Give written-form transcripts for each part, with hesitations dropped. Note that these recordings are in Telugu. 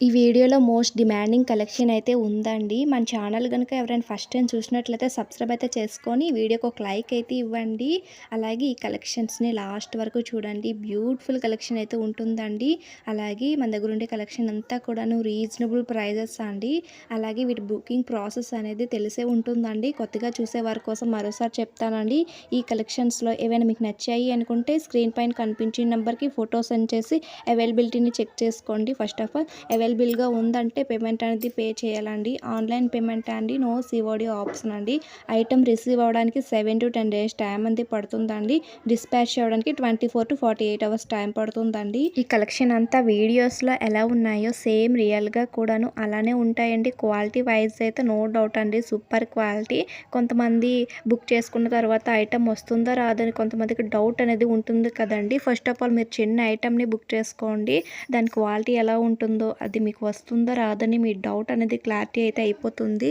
ఈ వీడియోలో మోస్ట్ డిమాండింగ్ కలెక్షన్ అయితే ఉందండి. మన ఛానల్ గనుక ఎవరైనా ఫస్ట్ టైం చూసినట్లయితే సబ్స్క్రైబ్ అయితే చేసుకొని వీడియోకి ఒక లైక్ అయితే ఇవ్వండి. అలాగే ఈ కలెక్షన్స్‌ని లాస్ట్ వరకు చూడండి. బ్యూటిఫుల్ కలెక్షన్ అయితే ఉంటుందండి. అలాగే మన దగ్గర ఉండే కలెక్షన్ అంతా కూడాను రీజనబుల్ ప్రైజెస్ అండి. అలాగే వీటి బుకింగ్ ప్రాసెస్ అనేది తెలిసే ఉంటుందండి. కొత్తగా చూసేవారి కోసం మరోసారి చెప్తానండి. ఈ కలెక్షన్స్‌లో ఏవైనా మీకు నచ్చాయి అనుకుంటే స్క్రీన్ పైన కనిపించిన నెంబర్‌కి ఫోటో సెండ్ చేసి అవైలబిలిటీని చెక్ చేసుకోండి. ఫస్ట్ ఆఫ్ ఆల్ అవైలబుల్గా ఉందంటే పేమెంట్ అనేది పే చేయాలండి. ఆన్లైన్ పేమెంట్ అండి, నో సిఓడి ఆప్షన్ అండి. ఐటమ్ రిసీవ్ అవ్వడానికి 7 to 10 days టైం అనేది పడుతుందండి. డిస్పాచ్ చేయడానికి 24 to 48 hours టైం పడుతుందండి. ఈ కలెక్షన్ అంతా వీడియోస్లో ఎలా ఉన్నాయో సేమ్ రియల్గా కూడాను అలానే ఉంటాయండి. క్వాలిటీ వైజ్ అయితే నో డౌట్ అండి, సూపర్ క్వాలిటీ. కొంతమంది బుక్ చేసుకున్న తర్వాత ఐటమ్ వస్తుందా రాదని కొంతమందికి డౌట్ అనేది ఉంటుంది కదండి. ఫస్ట్ ఆఫ్ ఆల్ మీరు చిన్న ఐటమ్ని బుక్ చేసుకోండి. దాని క్వాలిటీ ఎలా ఉంటుందో, అది మీకు వస్తుందా రాదని మీ డౌట్ అనేది క్లారిటీ అయితే అయిపోతుంది.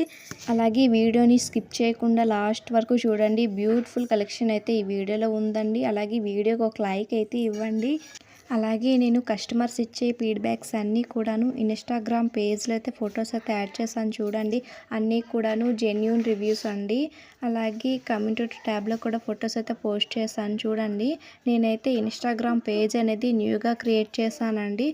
అలాగే ఈ వీడియోని స్కిప్ చేయకుండా లాస్ట్ వరకు చూడండి. బ్యూటిఫుల్ కలెక్షన్ అయితే ఈ వీడియోలో ఉందండి. అలాగే వీడియోకి ఒక లైక్ అయితే ఇవ్వండి. అలాగే నేను కస్టమర్స్ ఇచ్చే ఫీడ్బ్యాక్స్ అన్నీ కూడాను ఇన్స్టాగ్రామ్ పేజ్లో అయితే ఫొటోస్ అయితే యాడ్ చేశాను చూడండి. అన్నీ కూడాను జెన్యూన్ రివ్యూస్ అండి. అలాగే కమ్యూనిటీ ట్యాబ్లో కూడా ఫొటోస్ అయితే పోస్ట్ చేశాను చూడండి. నేనైతే ఇన్స్టాగ్రామ్ పేజ్ అనేది న్యూగా క్రియేట్ చేశానండి.